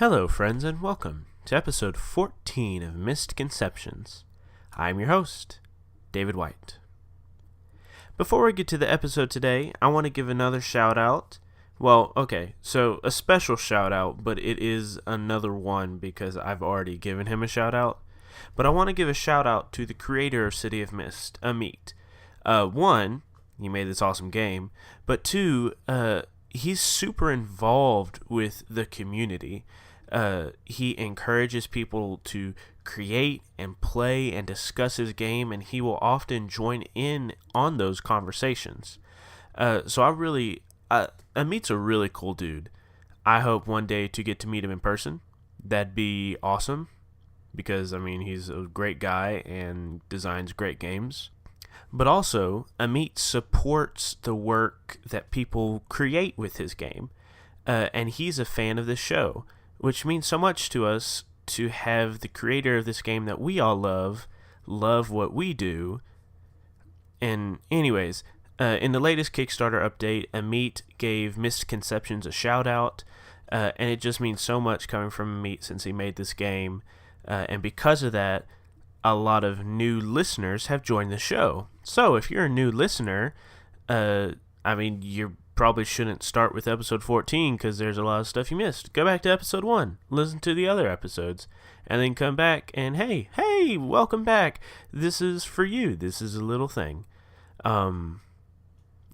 Hello, friends, and welcome to episode 14 of Mistconceptions. I'm your host, David White. Before we get to the episode today, I want to give another shout out. So a special shout out, but it is another one because I've already given him a shout out. But I want to give a shout out to the creator of City of Mist, Amit. One, he made this awesome game, but two, he's super involved with the community. He encourages people to create and play and discuss his game, and he will often join in on those conversations. Amit's a really cool dude. I hope one day to get to meet him in person. That'd be awesome, because, he's a great guy and designs great games. But also, Amit supports the work that people create with his game, and he's a fan of this show, which means so much to us to have the creator of this game that we all love what we do. And anyways, in the latest Kickstarter update, Amit gave Mistconceptions a shout out, and it just means so much coming from Amit since he made this game. And because of that, a lot of new listeners have joined the show. So if you're a new listener, you probably shouldn't start with episode 14 because there's a lot of stuff you missed. Go back to episode 1, listen to the other episodes, and then come back and hey, welcome back. This is for you. This is a little thing. I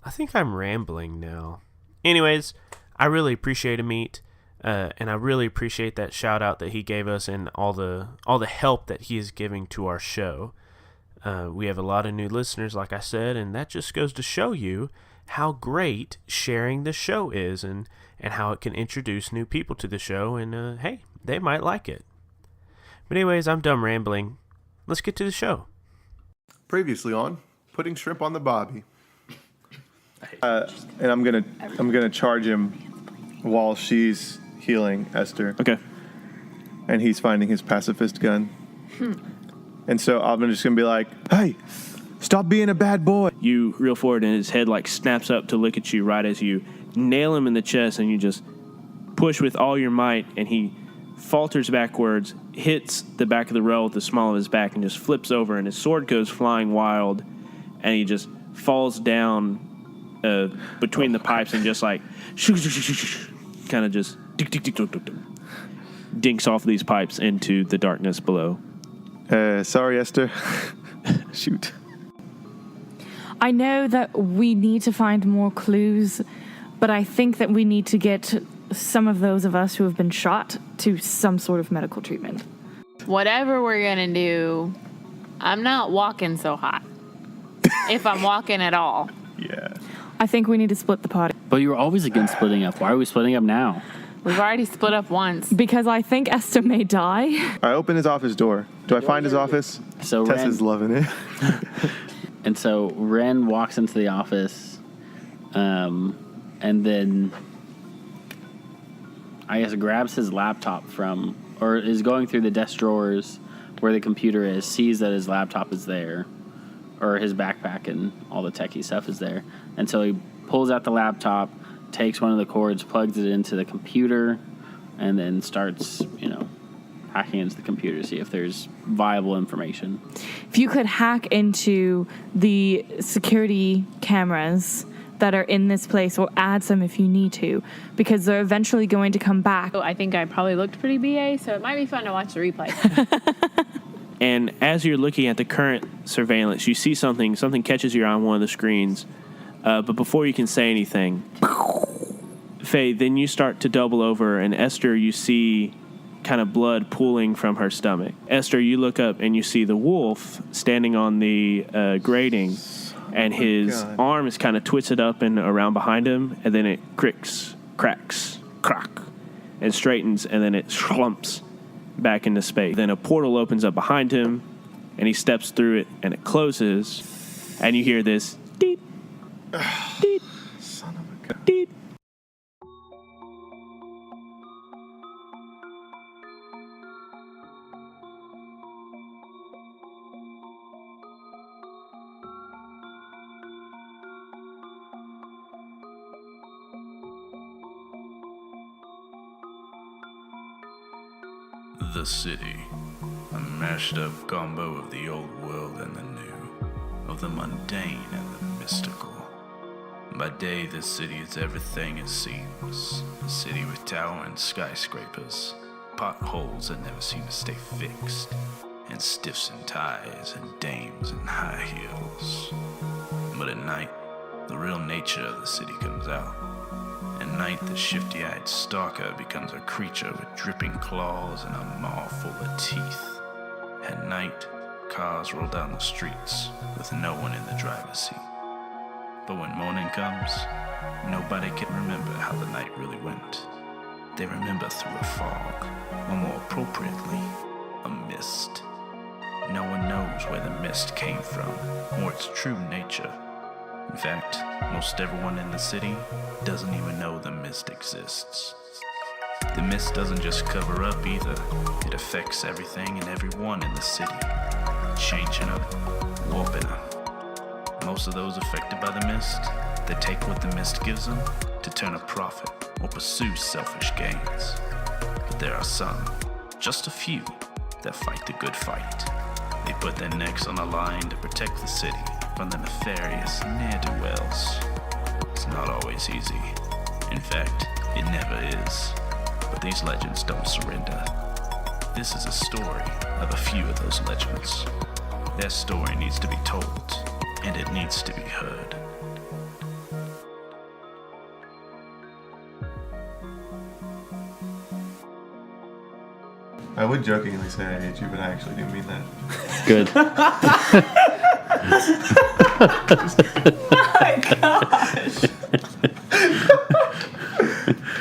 think I'm rambling now. Anyways, I really appreciate Amit, and I really appreciate that shout out that he gave us and all the help that he is giving to our show. We have a lot of new listeners, like I said, and that just goes to show you how great sharing the show is and how it can introduce new people to the show, and hey, they might like it. But anyways, I'm done rambling. Let's get to the show. Previously on putting shrimp on the bobby. And I'm gonna charge him while she's healing Esther. Okay. And he's finding his pacifist gun. And so I'm just gonna be like, "Hey, stop being a bad boy." You reel forward and his head snaps up to look at you right as you nail him in the chest, and you just push with all your might, and he falters backwards, hits the back of the rail with the small of his back, and just flips over, and his sword goes flying wild, and he just falls down between the pipes and just kind of just dinks off these pipes into the darkness below. Sorry, Esther. Shoot. I know that we need to find more clues, but I think that we need to get some of those of us who have been shot to some sort of medical treatment. Whatever we're going to do, I'm not walking so hot. If I'm walking at all. Yeah. I think we need to split the party. But you were always against splitting up. Why are we splitting up now? We've already split up once. Because I think Esther may die. I open his office door. Do I find his office? So Tessa's loving it. And so Ren walks into the office, and then I guess grabs his laptop or is going through the desk drawers where the computer is, sees that his laptop is there, or his backpack and all the techie stuff is there. And so he pulls out the laptop, takes one of the cords, plugs it into the computer, and then starts, hacking into the computer to see if there's viable information. If you could hack into the security cameras that are in this place, or add some if you need to, because they're eventually going to come back. I think I probably looked pretty BA, so it might be fun to watch the replay. And as you're looking at the current surveillance, you see something catches your eye on one of the screens. But before you can say anything, Faye, then you start to double over, and Esther, you see kind of blood pooling from her stomach. Esther, you look up and you see the wolf standing on the grating, and his arm is kind of twisted up and around behind him, and then it cracks, crack, and straightens, and then it slumps back into space. Then a portal opens up behind him, and he steps through it, and it closes, and you hear this deep, deep, Son of a gun. deep. The city, a mashed up combo of the old world and the new, of the mundane and the mystical. By day, this city is everything it seems, a city with towering skyscrapers, potholes that never seem to stay fixed, and stiffs in ties and dames in high heels. But at night, the real nature of the city comes out. At night, the shifty-eyed stalker becomes a creature with dripping claws and a maw full of teeth. At night, cars roll down the streets with no one in the driver's seat. But when morning comes, nobody can remember how the night really went. They remember through a fog, or more appropriately, a mist. No one knows where the mist came from, or its true nature. In fact, most everyone in the city doesn't even know the mist exists. The mist doesn't just cover up either. It affects everything and everyone in the city, changing them, warping them. Most of those affected by the mist, they take what the mist gives them to turn a profit or pursue selfish gains. But there are some, just a few, that fight the good fight. They put their necks on the line to protect the city from the nefarious ne'er-do-wells. It's not always easy. In fact, it never is. But these legends don't surrender. This is a story of a few of those legends. Their story needs to be told, and it needs to be heard. I would jokingly say I hate you, but I actually do mean that. Good.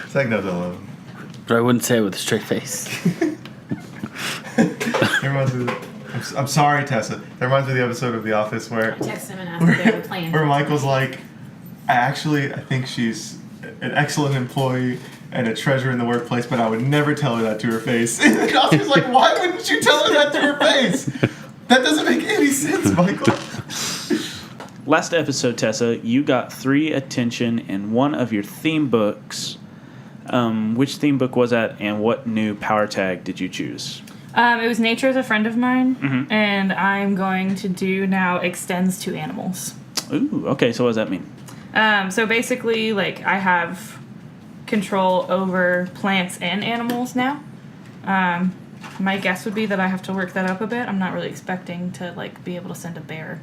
It's like no alone. But I wouldn't say it with a straight face. I'm sorry, Tessa. That reminds me of the episode of The Office where Text him and ask if they have a plan. where Michael's like, I think she's an excellent employee and a treasure in the workplace, but I would never tell her that to her face. And the Oscar's like, why wouldn't you tell her that to her face? That doesn't make any sense, Michael. Last episode, Tessa, you got 3 attention in one of your theme books. Which theme book was that, and what new power tag did you choose? It was Nature is a Friend of Mine, and I'm going to do now extends to animals. Ooh, okay, so what does that mean? So basically, like, I have control over plants and animals now. My guess would be that I have to work that up a bit. I'm not really expecting to, like, be able to send a bear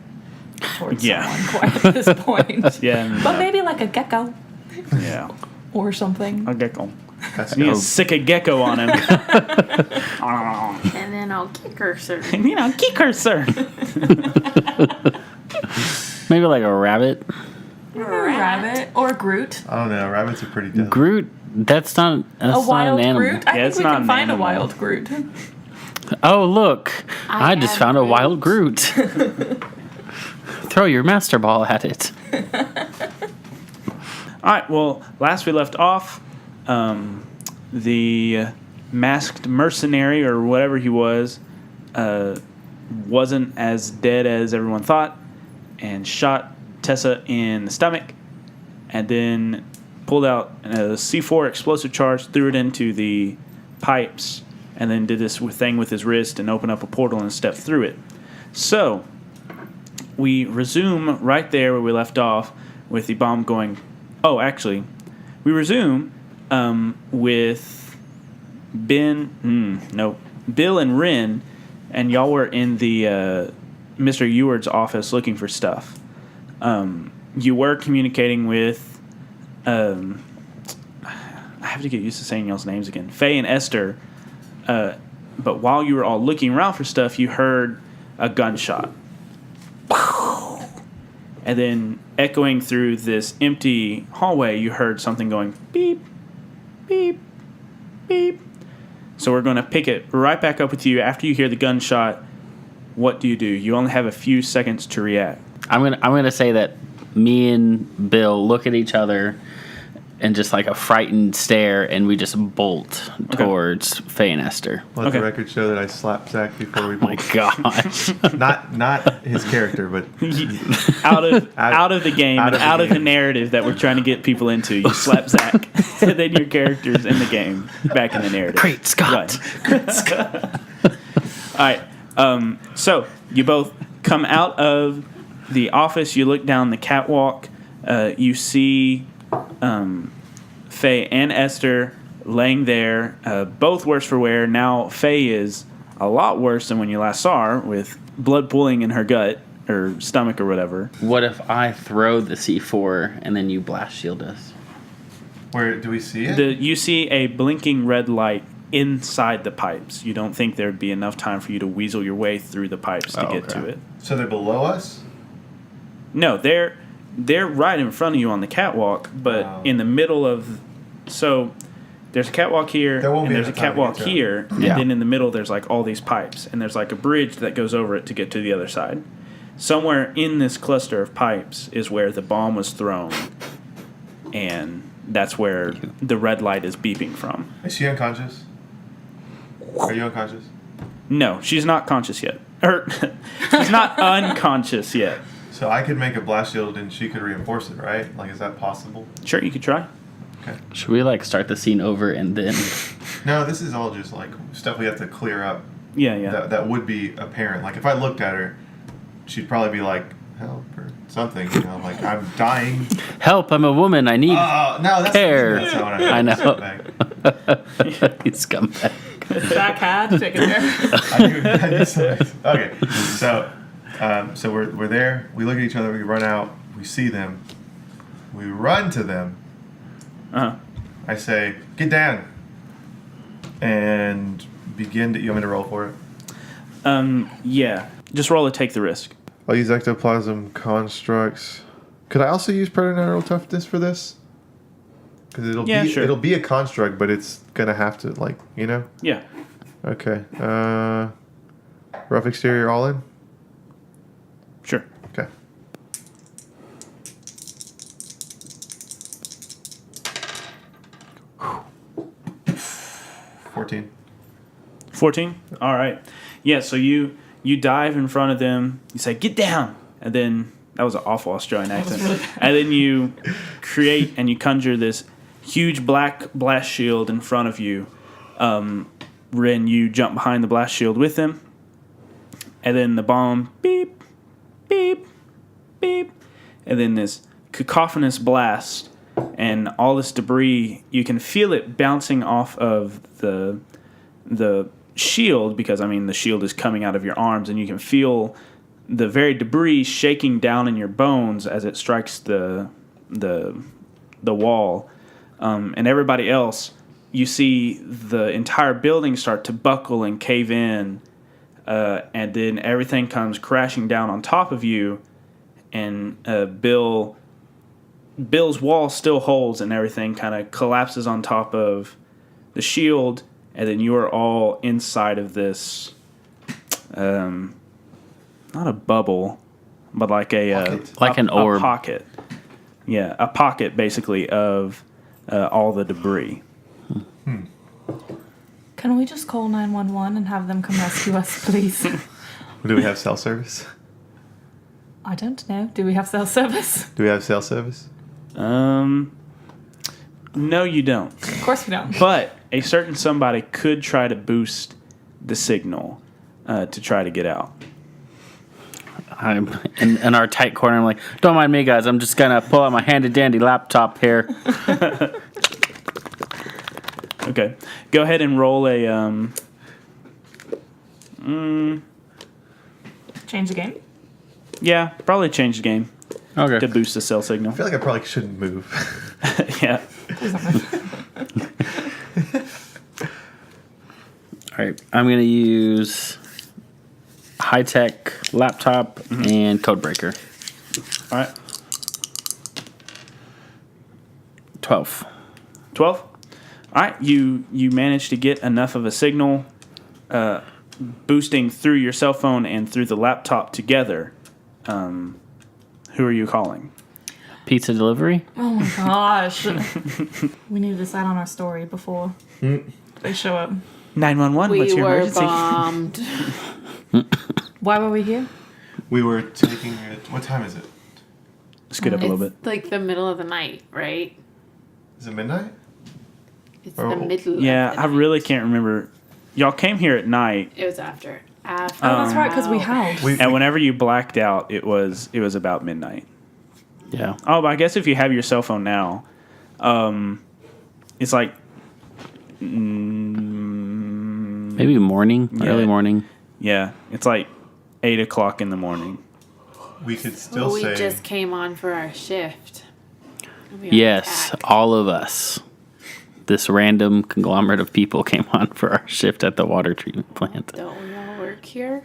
towards someone quite at this point. Yeah. But maybe, like, a gecko Yeah. or something. A gecko. That's You need to sick a gecko on him. And then I'll kick her, sir. Kick her, sir. Maybe like a rabbit. Or a rabbit. Or Groot. I don't know. Rabbits are pretty deadly. Groot. That's not A wild an animal. Groot? I it's think we not can an find animal. a wild Groot. Oh, look. I I just have found a Groot. wild Groot. Throw your master ball at it. All right, well, last we left off, the masked mercenary, or whatever he was, wasn't as dead as everyone thought, and shot Tessa in the stomach, and then pulled out a C4 explosive charge, threw it into the pipes, and then did this thing with his wrist and opened up a portal and stepped through it. So, we resume right there where we left off with the bomb going... Oh, actually, we resume with Bill and Ren, and y'all were in the Mr. Eward's office looking for stuff. You were communicating with, I have to get used to saying y'all's names again, Faye and Esther, but while you were all looking around for stuff, you heard a gunshot. And then echoing through this empty hallway, you heard something going beep, beep, beep. So we're going to pick it right back up with you after you hear the gunshot. What do? You only have a few seconds to react. I'm gonna say that me and Bill look at each other, and just like a frightened stare, and we just bolt towards Faye and Esther. Let Okay. the record show that I slapped Zach before we Oh my both. gosh. Not his character, but out of the game, out and of the out of the game. narrative that we're trying to get people into. You slap Zach, and then your character's in the game, back in the narrative. Great Scott. Right. All right. So you both come out of the office. You look down the catwalk. You see Faye and Esther laying there, both worse for wear. Now Faye is a lot worse than when you last saw her, with blood pooling in her gut or stomach or whatever. What if I throw the C4 and then you blast shield us? where do we see it? You see a blinking red light inside the pipes. You don't think there'd be enough time for you to weasel your way through the pipes to get to it. So they're below us? No, they're right in front of you on the catwalk, but in the middle of... So there's a catwalk here, There won't and be there's a enough time to catwalk get to it. here, Yeah. and then in the middle there's like all these pipes, and there's like a bridge that goes over it to get to the other side. Somewhere in this cluster of pipes is where the bomb was thrown, and that's where the red light is beeping from. Is she unconscious? Are you unconscious? No, she's not conscious yet. Or, she's not unconscious yet. So I could make a blast shield and she could reinforce it, right? Like, is that possible? Sure, you could try. Okay. Should we like start the scene over and then? No, this is all just like stuff we have to clear up. Yeah, yeah. That would be apparent. Like if I looked at her, she'd probably be like, "Help" or something. You know, like I'm dying. Help! I'm a woman. I need Oh no, that's care. That's not what I I know. Scumbag. you scumbag. Zach had taken there. I knew something. Okay, so we're there. We look at each other. We run out. We see them. We run to them. Uh-huh. I say, "Get down," and begin to. You want me to roll for it? Yeah. Just roll to take the risk. I'll use ectoplasm constructs. Could I also use preternatural toughness for this? Because it'll be a construct, but it's gonna have to Yeah. Okay. Rough exterior all in. Sure. Okay. $14. 14? All right. Yeah, so you dive in front of them. You say, "Get down." And then, that was an awful Australian accent. And then you create and you conjure this huge black blast shield in front of you. Ren, you jump behind the blast shield with them. And then the bomb, beep, beep, beep. And then this cacophonous blast. And all this debris, you can feel it bouncing off of the shield, because the shield is coming out of your arms, and you can feel the very debris shaking down in your bones as it strikes the wall. And everybody else, you see the entire building start to buckle and cave in, and then everything comes crashing down on top of you, and Bill's wall still holds, and everything kind of collapses on top of the shield, and then you are all inside of this, not a bubble, but like an orb. a pocket. Yeah, a pocket basically of all the debris. Can we just call 911 and have them come rescue us, please? Do we have cell service? I don't know. Do we have cell service? Do we have cell service? No, you don't. Of course we don't. But a certain somebody could try to boost the signal to try to get out. I'm in our tight corner. I'm like, don't mind me, guys. I'm just gonna pull out my handy dandy laptop here. Okay, go ahead and roll a. Change the game? Yeah, probably change the game Okay. to boost the cell signal. I feel like I probably shouldn't move. Yeah. All right. I'm gonna use high tech laptop and codebreaker. All right. 12. 12. All right. You managed to get enough of a signal, boosting through your cell phone and through the laptop together. Who are you calling? Pizza delivery? Oh my gosh. We need to decide on our story before they show up. 911, We what's your were emergency? bombed. Why were we here? We were taking it. What time is it? Scoot up a little bit. It's like the middle of the night, right? Is it midnight? It's Oh. the middle. Yeah, of the I night. really can't remember. Y'all came here at night, It was after. After. Oh, that's right, because we howled. We, and whenever you blacked out, it was about midnight. Yeah. Oh, but I guess if you have your cell phone now, it's like Maybe morning, early morning. yeah, it's like 8 o'clock in the morning. we could still Well, we say. just came on for our shift. We got Yes, attacked. all of us. This random conglomerate of people came on for our shift at the water treatment plant. Don't we all work here?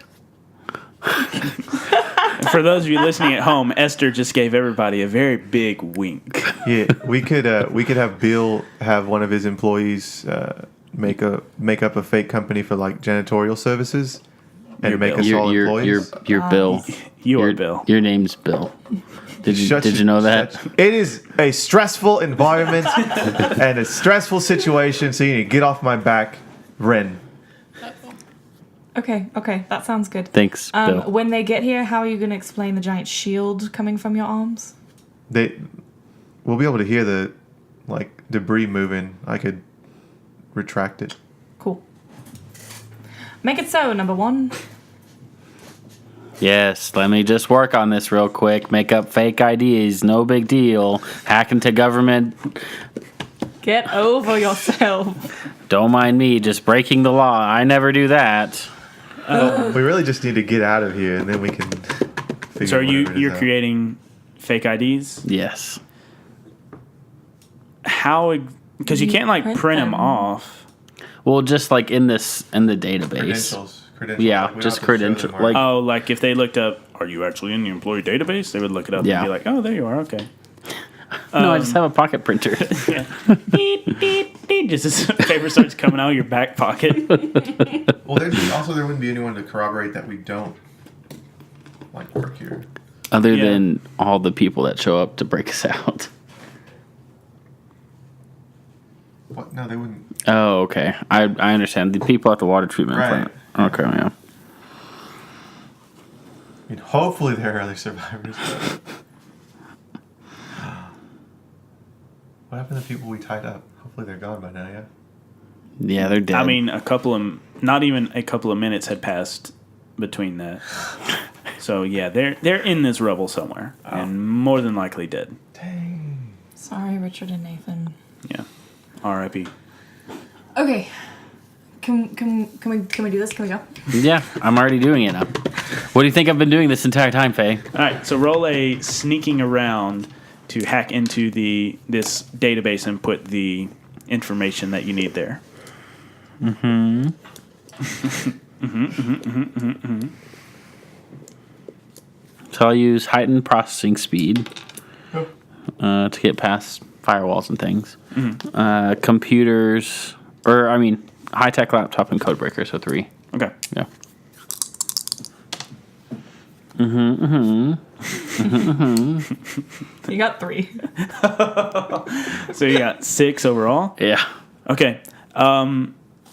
For those of you listening at home, Esther just gave everybody a very big wink. Yeah, we could have Bill have one of his employees make up a fake company for like janitorial services and You're make Bill. us all employees. You're Bill. You are Your- Bill. Your name's Bill. Did Shut you know that? It is a stressful environment and a stressful situation, so you need to get off my back, Ren. Okay, that sounds good. Thanks, Bill. When they get here, how are you going to explain the giant shield coming from your arms? We'll be able to hear the like debris moving. I could retract it. Cool. Make it so, number one. Yes, let me just work on this real quick. Make up fake IDs, no big deal. Hack into government, Get over yourself. don't mind me, just breaking the law. I never do that. We really just need to get out of here, and then we can. Figure So are whatever it is you're out. creating fake IDs? Yes. How? Because you You can't like print print them them. off. Well, just like in the database. Credentials. Yeah, Like, we don't just have to show them credential- our- like- Oh, like if they looked up, are you actually in the employee database? They would look it up Yeah. and be like, oh, there you are. Okay. No, I just have a pocket printer. Yeah. Beep, beep, beep. Just as paper starts coming out of your back pocket. Well, there wouldn't be anyone to corroborate that we don't like work here. Other Yeah. than all the people that show up to break us out. What? No, they wouldn't. Oh, okay. I understand. The people at the water treatment Right. plant. Okay, yeah. I mean, hopefully there are other survivors. What happened to the people we tied up? Hopefully they're gone by now, yeah? Yeah, they're dead. I mean, not even a couple of minutes had passed between that. So yeah, they're in this rubble somewhere, and more than likely dead. Dang. Sorry, Richard and Nathan. Yeah. R.I.P. Okay. Can we do this? Can we go? yeah, I'm already doing it now. What do you think I've been doing this entire time, Faye? All right, so roll a sneaking around to hack into this database and put the information that you need there. So I'll use heightened processing speed Oh. to get past firewalls and things. Computers, high-tech laptop and codebreaker, so 3. Okay. Yeah. You got 3. So you got 6 overall. Yeah. Okay.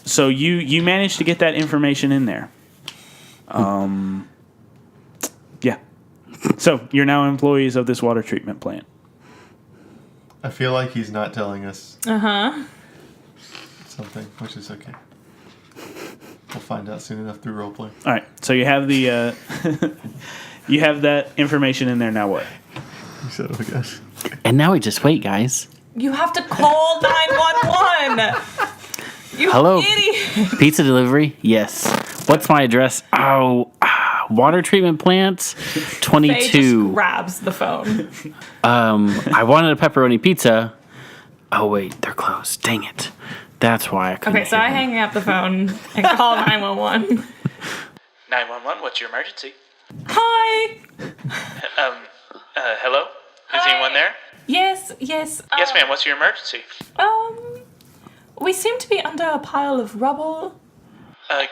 So you managed to get that information in there. Yeah. So you're now employees of this water treatment plant. I feel like he's not telling us Uh-huh. something, which is okay. We'll find out soon enough through roleplay. All right. So you have the you have that information in there. Now what? You said, oh, gosh. And now we just wait, guys. You have to call 911. You Hello. idiot. Pizza delivery? Yes. What's my address? Oh, water treatment plants, Faye 22. just grabs the phone. I wanted a pepperoni pizza. Oh, wait, they're closed. Dang it. That's why I couldn't Okay, so I hear them. hang up the phone and call 911. 911. What's your emergency? Hi. Hello. Is Hi. anyone there? Yes. Yes, ma'am. What's your emergency? We seem to be under a pile of rubble.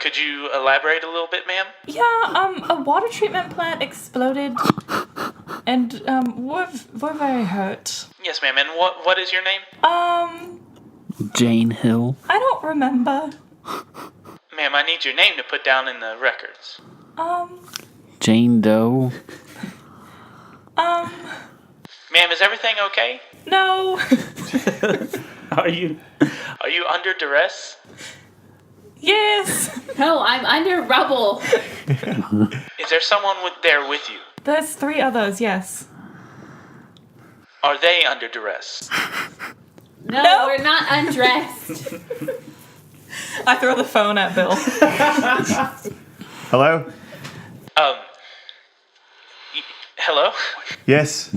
Could you elaborate a little bit, ma'am? Yeah, a water treatment plant exploded. And we're very hurt. Yes, ma'am. And what is your name? Jane Hill. I don't remember. Ma'am, I need your name to put down in the records. Jane Doe. Ma'am, is everything okay? No. Are you under duress? Yes. No, I'm under rubble. Is there someone there with you? There's 3 others, yes. Are they under duress? No, we're not undressed. I throw the phone at Bill. Hello? Hello? Yes.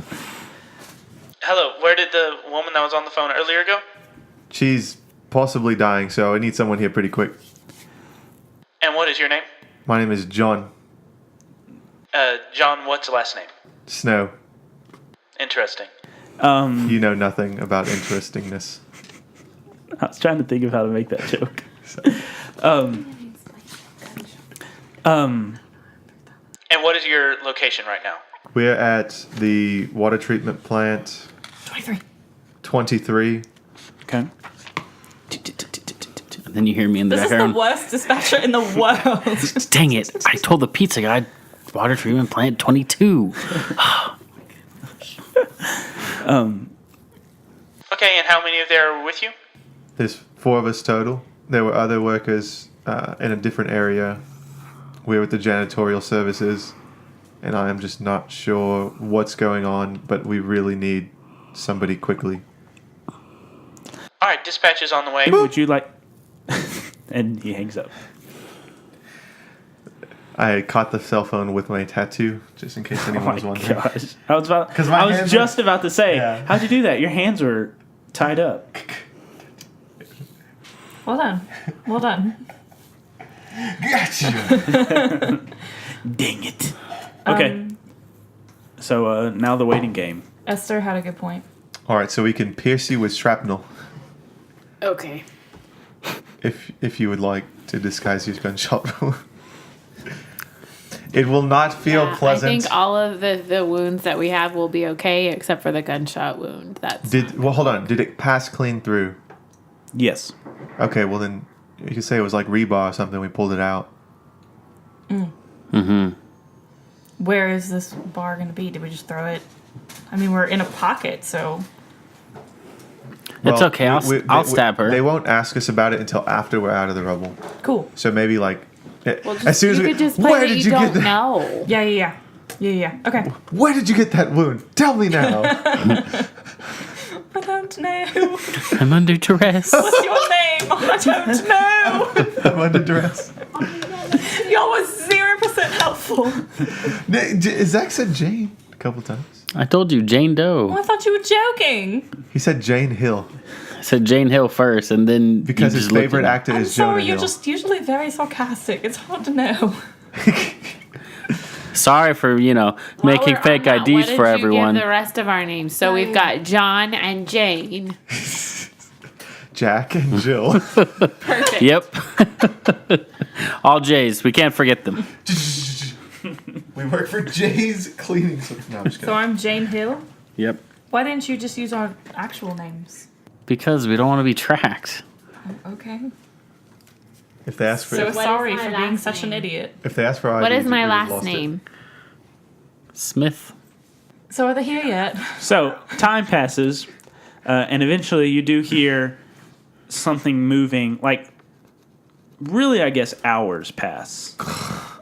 Hello, where did the woman that was on the phone earlier go? She's possibly dying, so I need someone here pretty quick. And what is your name? My name is John John, what's the last name? Snow. Interesting. You know nothing about interestingness. I was trying to think of how to make that joke. Um, And what is your location right now? We're at the water treatment plant 23. 23. Okay. And then you hear me in the This is the background. worst dispatcher in the world. Dang it! I told the pizza guy, water treatment plant 22. Okay, and how many of there are with you? There's 4 of us total. There were other workers in a different area. We're with the janitorial services, and I am just not sure what's going on, but we really need somebody quickly. All right, dispatch is on the way. Would you like? And he hangs up. I caught the cell phone with my tattoo, just in case anyone was wondering. Gosh. I was about. 'Cause my I was hands just about to say, Yeah. how'd you do that? Your hands were tied up. Well done. Well done. Gotcha! Dang it. Okay. So now the waiting game. Esther had a good point. Alright, so we can pierce you with shrapnel, Okay. if you would like to disguise your gunshot wound. It will not feel Yeah, pleasant. I think all of the wounds that we have will be okay, except for the gunshot wound. That's Hold on. Did it pass clean through? Yes. Okay, well then you could say it was like rebar or something. We pulled it out. Where is this bar going to be? Did we just throw it? I mean, we're in a pocket, so... It's okay. I'll stab her. They won't ask us about it until after we're out of the rubble. Cool. So maybe like well, just, as soon as you we. could just play Where that did you you don't get that? know. Yeah. Okay. Where did you get that wound? Tell me now. I don't know. I'm under duress. What's your name? I don't know. I'm under duress. Y'all was 0% helpful. Zach said Jane a couple times. I told you, Jane Doe. I thought you were joking. He said Jane Hill I said Jane Hill first, and then because you his just looked favorite at me. actor I'm is Jonah sorry, you're Hill. just usually very sarcastic. It's hard to know. Sorry for making While we're fake on that, IDs what for did everyone. You give the rest of our names. So we've got John and Jane. Jack and Jill. Perfect. Yep. All J's. We can't forget them. We work for Jay's cleaning. No, I'm just So kidding. I'm Jane Hill. Yep. Why didn't you just use our actual names? Because we don't want to be tracked. Okay. If they ask for So What is sorry my for being last such an name? idiot. if they ask for What IDs, is my you last lost it. name? Smith. So are they here yet? So time passes, and eventually you do hear something moving. Like, really, I guess hours pass.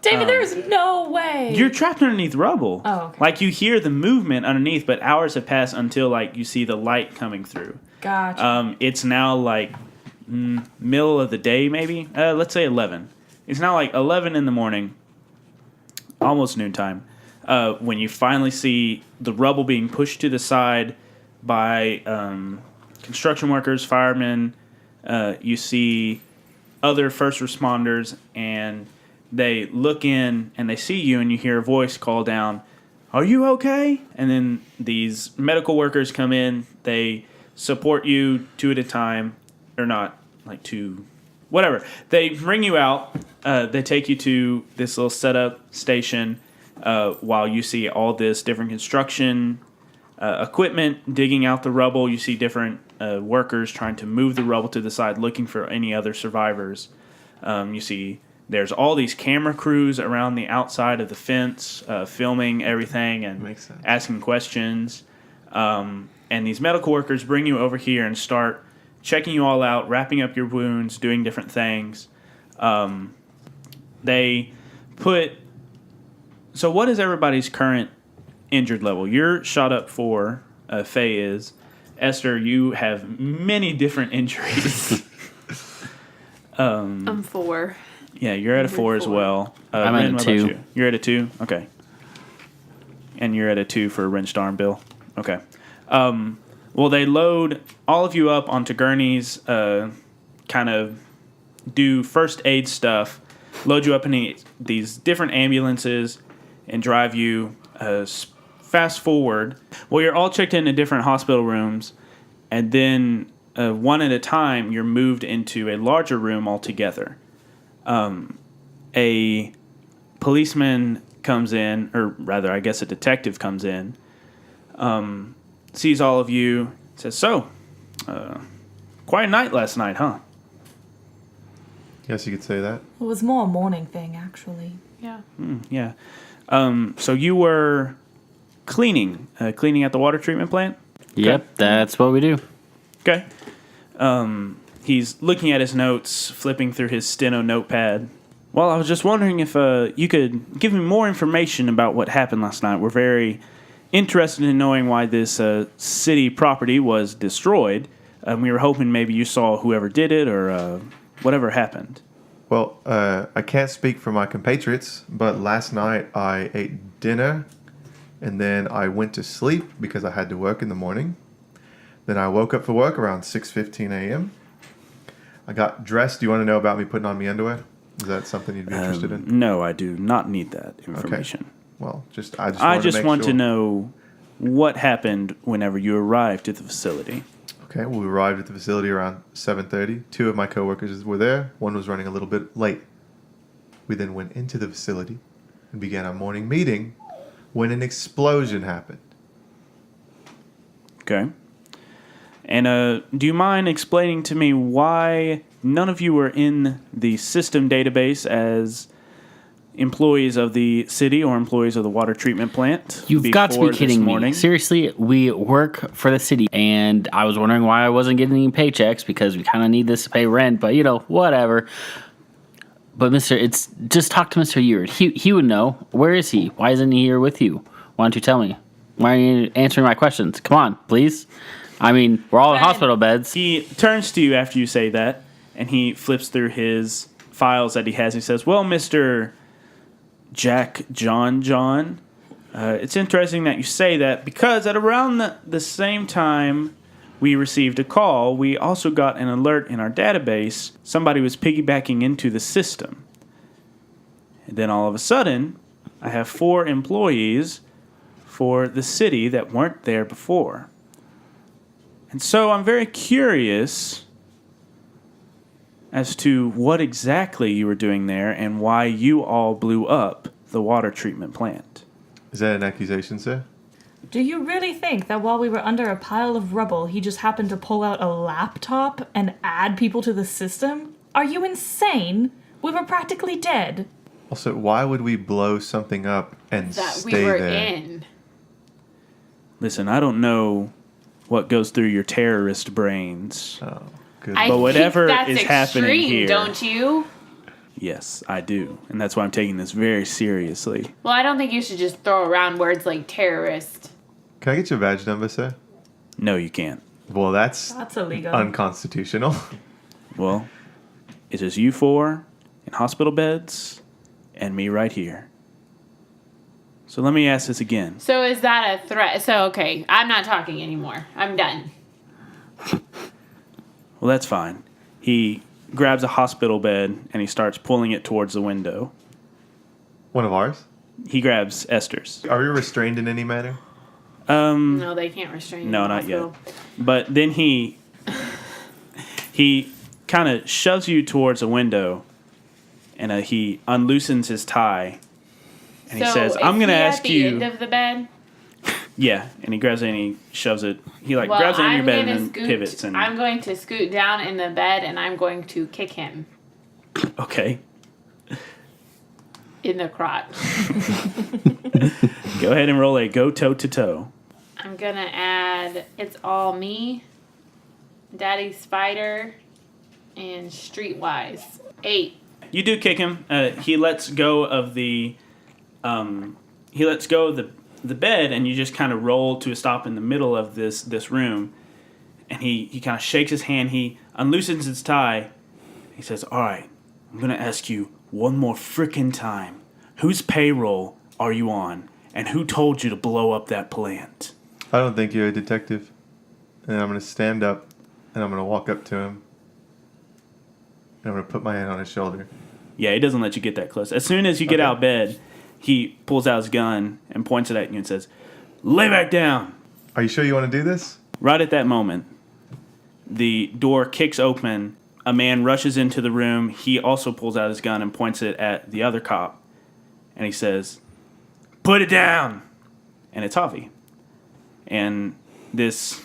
David, there is no way. You're trapped underneath rubble. Oh, okay. Like you hear the movement underneath, but hours have passed until like you see the light coming through. Gotcha. It's now like middle of the day, maybe. Let's say 11. It's now like 11 in the morning, almost noontime. When you finally see the rubble being pushed to the side by construction workers, firemen, you see other first responders, and they look in and they see you, and you hear a voice call down, "Are you okay?" And then these medical workers come in. They support you 2 at a time, or not like 2, whatever. They bring you out. They take you to this little setup station, while you see all this different construction equipment digging out the rubble. You see different workers trying to move the rubble to the side, looking for any other survivors. You see there's all these camera crews around the outside of the fence, filming everything and Makes sense. asking questions. And these medical workers bring you over here and start checking you all out, wrapping up your wounds, doing different things. They put... So what is everybody's current injured level? You're shot up 4. Faye is. Esther, you have many different injuries. I'm 4. Yeah, you're at a 4 as well. I'm at a Ren, what 2. about you? You're at a 2? Okay. And you're at a 2 for wrenched arm, Bill? Okay. Well, they load all of you up onto gurneys, kind of do first aid stuff, load you up in these different ambulances, and drive you fast forward. Well, you're all checked into different hospital rooms, and then one at a time, you're moved into a larger room altogether. A policeman comes in, or rather, I guess a detective comes in, sees all of you, says, "So, quite a night last night, huh?" Yes, you could say that. It was more a morning thing, actually. Yeah. Yeah. So you were cleaning at the water treatment plant? Yep, that's what we do. Okay. He's looking at his notes, flipping through his steno notepad. Well, I was just wondering if you could give me more information about what happened last night. We're very interested in knowing why this city property was destroyed. We were hoping maybe you saw whoever did it or whatever happened. Well, I can't speak for my compatriots, but last night I ate dinner, and then I went to sleep because I had to work in the morning. Then I woke up for work around 6:15 a.m. I got dressed. Do you want to know about me putting on my underwear? Is that something you'd be interested in? No, I do not need that information. Well, I just want to know what happened whenever you arrived at the facility. Okay, well, we arrived at the facility around 7:30. 2 of my coworkers were there. One was running a little bit late. We then went into the facility and began our morning meeting when an explosion happened. Okay. And do you mind explaining to me why none of you were in the system database as employees of the city or employees of the water treatment plant? You've got to be before kidding this me. morning? Seriously, we work for the city, and I was wondering why I wasn't getting any paychecks because we kind of need this to pay rent, but, whatever. But, it's just talk to Mr. Ewart. He would know. Where is he? Why isn't he here with you? Why don't you tell me? Why are you answering my questions? Come on, please. We're all in Fine. hospital beds. He turns to you after you say that, and he flips through his files that he has. He says, "Well, Mr. Jack John, it's interesting that you say that because at around the same time we received a call, we also got an alert in our database. Somebody was piggybacking into the system. And then all of a sudden, I have 4 employees for the city that weren't there before. And so I'm very curious as to what exactly you were doing there and why you all blew up the water treatment plant." Is that an accusation, sir? Do you really think that while we were under a pile of rubble, he just happened to pull out a laptop and add people to the system? Are you insane? We were practically dead. Also, why would we blow something up and That stay we were there? in. Listen, I don't know what goes through your terrorist brains. Oh, good. I But whatever think that's is happening extreme, here- don't you? Yes, I do. And that's why I'm taking this very seriously. Well, I don't think you should just throw around words like terrorist. Can I get your badge number, sir? No, you can't. Well, that's That's illegal. unconstitutional. Well, it's just you 4 in hospital beds and me right here. So let me ask this again. So is that a threat? So, okay, I'm not talking anymore. I'm done. Well, that's fine. He grabs a hospital bed and he starts pulling it towards the window. One of ours? He grabs Esther's. Are we restrained in any manner? No, they can't restrain you No, in the not yet. hospital. But then he kind of shoves you towards a window, and he unloosens his tie, And he says, I'm going to ask you. At the end of the bed? Yeah, and he grabs it and he shoves it. He Well, grabs it in your I'm bed and gonna then pivots. And I'm going to scoot down in the bed and I'm going to kick him okay, in the crotch. go ahead and roll a go toe to toe. I'm going to add It's All Me, Daddy Spider, and Streetwise. 8. You do kick him. He lets go of the bed, and you just kind of roll to a stop in the middle of this room. And he kind of shakes his hand. He unloosens his tie. He says, "All right, I'm gonna ask you one more frickin' time. Whose payroll are you on, and who told you to blow up that plant?" I don't think you're a detective. And I'm going to stand up, and I'm going to walk up to him. And I'm going to put my hand on his shoulder. Yeah, he doesn't let you get that close. As soon as you get out of bed, he pulls out his gun and points it at you and says, "Lay back down." Are you sure you want to do this? Right at that moment, the door kicks open. A man rushes into the room. He also pulls out his gun and points it at the other cop. And he says, "Put it down." And it's Javi. And this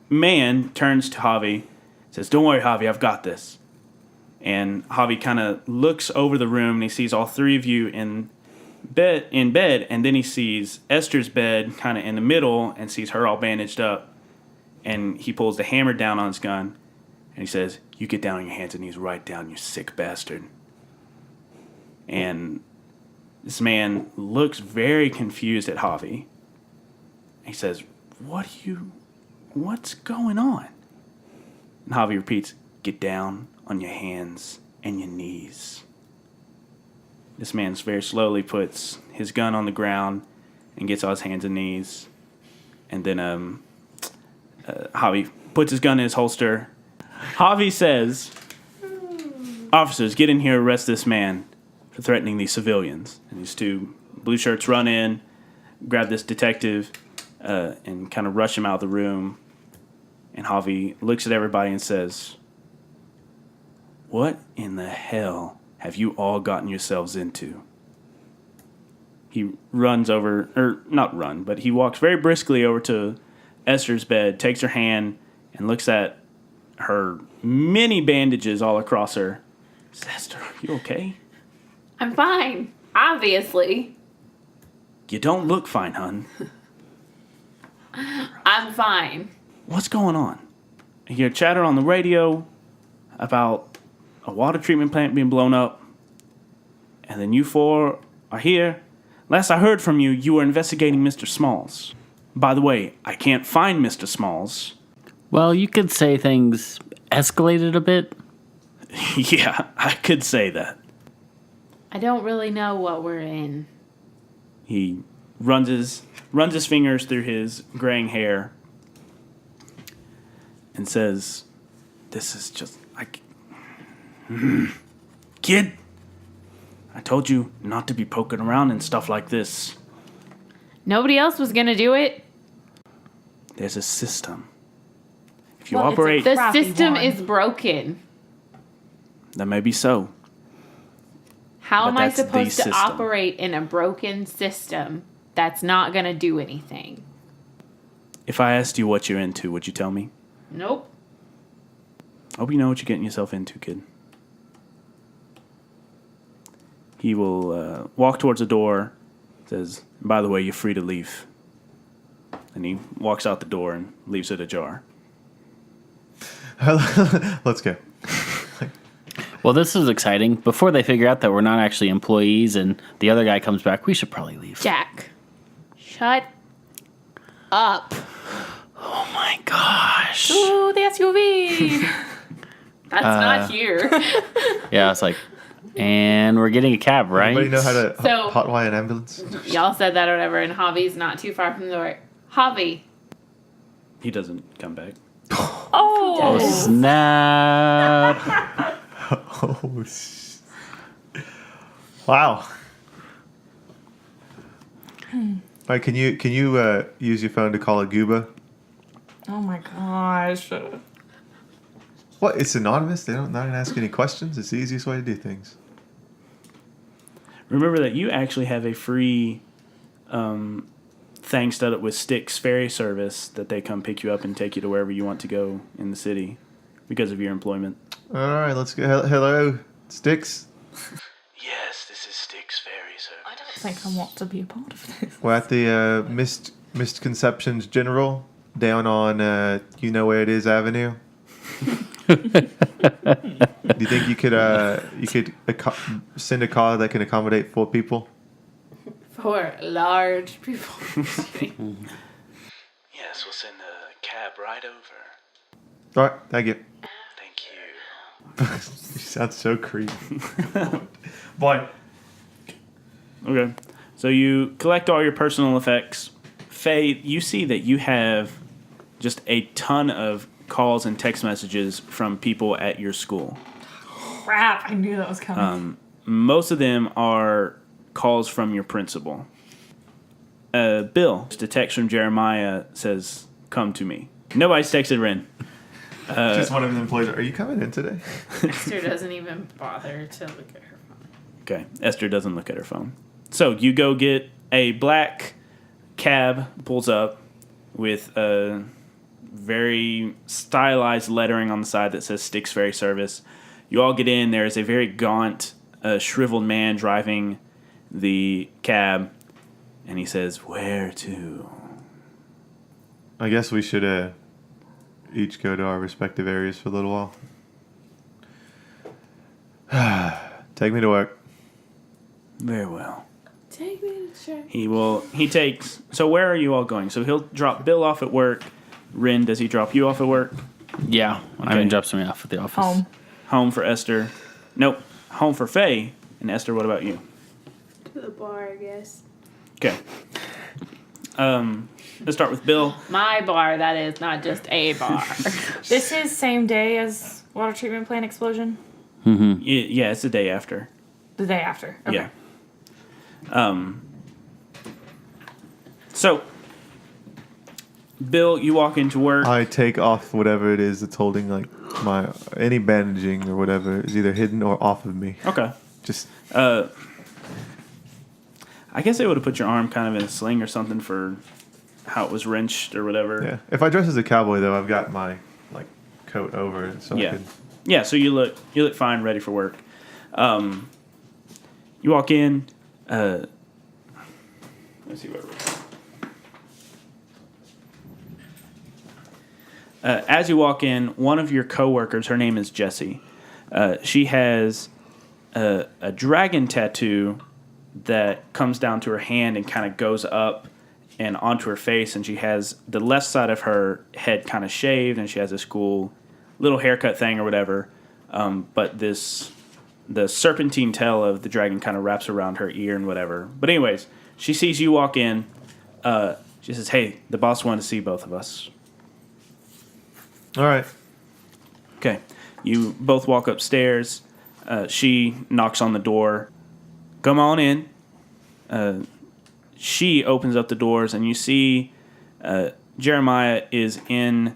man turns to Javi, says, "Don't worry, Javi, I've got this." And Javi kind of looks over the room and he sees all three of you in bed, and then he sees Esther's bed kind of in the middle and sees her all bandaged up. And he pulls the hammer down on his gun and he says, "You get down on your hands and knees right down, you sick bastard." And this man looks very confused at Javi. He says, "What's going on?" And Javi repeats, "Get down on your hands and your knees." This man very slowly puts his gun on the ground and gets on his hands and knees. And then Javi puts his gun in his holster. Javi says, "Officers, get in here, arrest this man for threatening these civilians." And these two blue shirts run in, grab this detective, and kind of rush him out of the room. And Javi looks at everybody and says, "What in the hell have you all gotten yourselves into?" He runs over, or not run, but he walks very briskly over to Esther's bed, takes her hand, and looks at her many bandages all across her. Says, "Esther, are you okay?" I'm fine, obviously. "You don't look fine, hun." I'm fine. "What's going on?" "You hear chatter on the radio about a water treatment plant being blown up, and then you four are here. Last I heard from you, you were investigating Mr. Smalls. By the way, I can't find Mr. Smalls." Well, you could say things escalated a bit. Yeah, I could say that. I don't really know what we're in. He runs his fingers through his graying hair and says, "This is just like, kid, I told you not to be poking around and stuff like this. Nobody else was gonna do it. There's a system. If you Well, it's a operate, The Crappy system one. is broken. that may be so. How But am I that's the supposed to system. operate in a broken system that's not gonna do anything? If I asked you what you're into, would you tell me? Nope. Hope you know what you're getting yourself into, kid." He will walk towards the door, says, "By the way, you're free to leave." And he walks out the door and leaves it ajar. Let's go. Well, this is exciting. Before they figure out that we're not actually employees and the other guy comes back, we should probably leave. Jack, shut up. Oh my gosh. Ooh, the SUV. That's not here. Yeah, it's like, and we're getting a cab, right? Anybody know how to So- hotwire an ambulance? Y'all said that or whatever, and Javi's not too far from the door. Javi. He doesn't come back. Oh, snap. Oh, wow. All right, can you use your phone to call a gooba? Oh my gosh. What? It's anonymous. They're not gonna ask any questions. It's the easiest way to do things. remember that you actually have a free thing set up with Styx ferry service that they come pick you up and take you to wherever you want to go in the city because of your employment. All right, let's go. Hello, Styx. Yes, this is Styx Ferry Service. I don't think I want to be a part of this. We're at the Mistconceptions General down on you know where it is Avenue. Do you think you could send a car that can accommodate 4 people? For large people. Yes, we'll send a cab right over. All right, thank you. Thank you. You sound so creepy. Boy. Okay. So you collect all your personal effects. Faye, you see that you have just a ton of calls and text messages from people at your school. Crap, I knew that was coming. Most of them are calls from your principal. Bill, just a text from Jeremiah says, "Come to me." Nobody's texted Ren. Just one of his employees. Are you coming in today? Esther doesn't even bother to look at her phone. Okay, Esther doesn't look at her phone. So you go get a black cab, pulls up with a very stylized lettering on the side that says Styx Ferry Service. You all get in. There is a very gaunt, shriveled man driving the cab, and he says, "Where to?" I guess we should each go to our respective areas for a little while. Take me to work. Very well. Take me to church. He takes, so where are you all going? So he'll drop Bill off at work. Ren, does he drop you off at work? Yeah, I Okay. mean, drops me off at the office. Home. Home for Esther. Nope. Home for Faye. And Esther, what about you? To the bar, I guess. Okay. Let's start with Bill. My bar, that is, not just a bar. This is same day as water treatment plant explosion? Yeah, it's the day after. The day after. Okay. Yeah. So, Bill, you walk into work. I take off whatever it is that's holding like any bandaging or whatever is either hidden or off of me. Okay. Just I guess they would have put your arm kind of in a sling or something for how it was wrenched or whatever. yeah. If I dress as a cowboy though, I've got my like coat over it, so I Yeah. could. Yeah, so you look fine, ready for work. You walk in. Let's see what. As you walk in, one of your coworkers, her name is Jessie. She has a dragon tattoo that comes down to her hand and kind of goes up and onto her face, and she has the left side of her head kind of shaved, and she has this cool little haircut thing or whatever. But the serpentine tail of the dragon kind of wraps around her ear and whatever. But anyways, she sees you walk in. She says, "Hey, the boss wanted to see both of us." All right. Okay. You both walk upstairs. She knocks on the door. "Come on in." She opens up the doors, and you see Jeremiah is in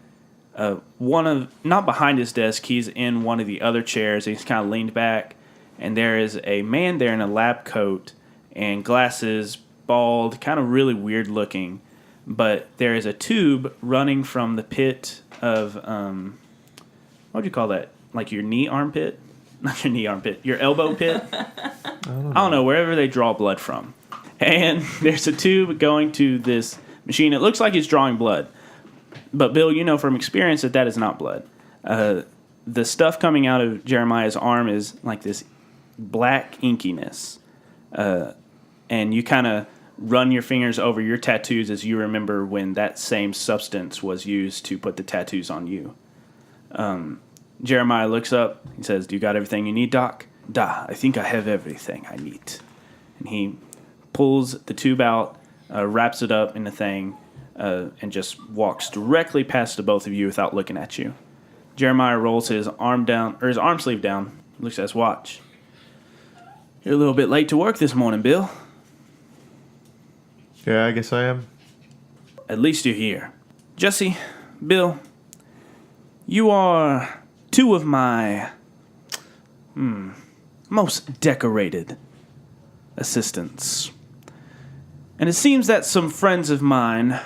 not behind his desk. He's in one of the other chairs. He's kind of leaned back, and there is a man there in a lab coat and glasses, bald, kind of really weird looking. But there is a tube running from the pit of what would you call that? Like your knee armpit? Not your knee armpit. Your elbow pit? I don't know, wherever they draw blood from. And there's a tube going to this machine. It looks like it's drawing blood. But Bill, you know from experience that is not blood. The stuff coming out of Jeremiah's arm is like this black inkiness. And you kind of run your fingers over your tattoos as you remember when that same substance was used to put the tattoos on you. Jeremiah looks up. He says, "Do you got everything you need, Doc?" "Da, I think I have everything I need." And he pulls the tube out, wraps it up in the thing, and just walks directly past the both of you without looking at you. Jeremiah rolls his arm down, or his arm sleeve down, looks at his watch. "You're a little bit late to work this morning, Bill." Yeah, I guess I am. "At least you're here." "Jesse, Bill, you are two of my most decorated assistance. And it seems that some friends of mine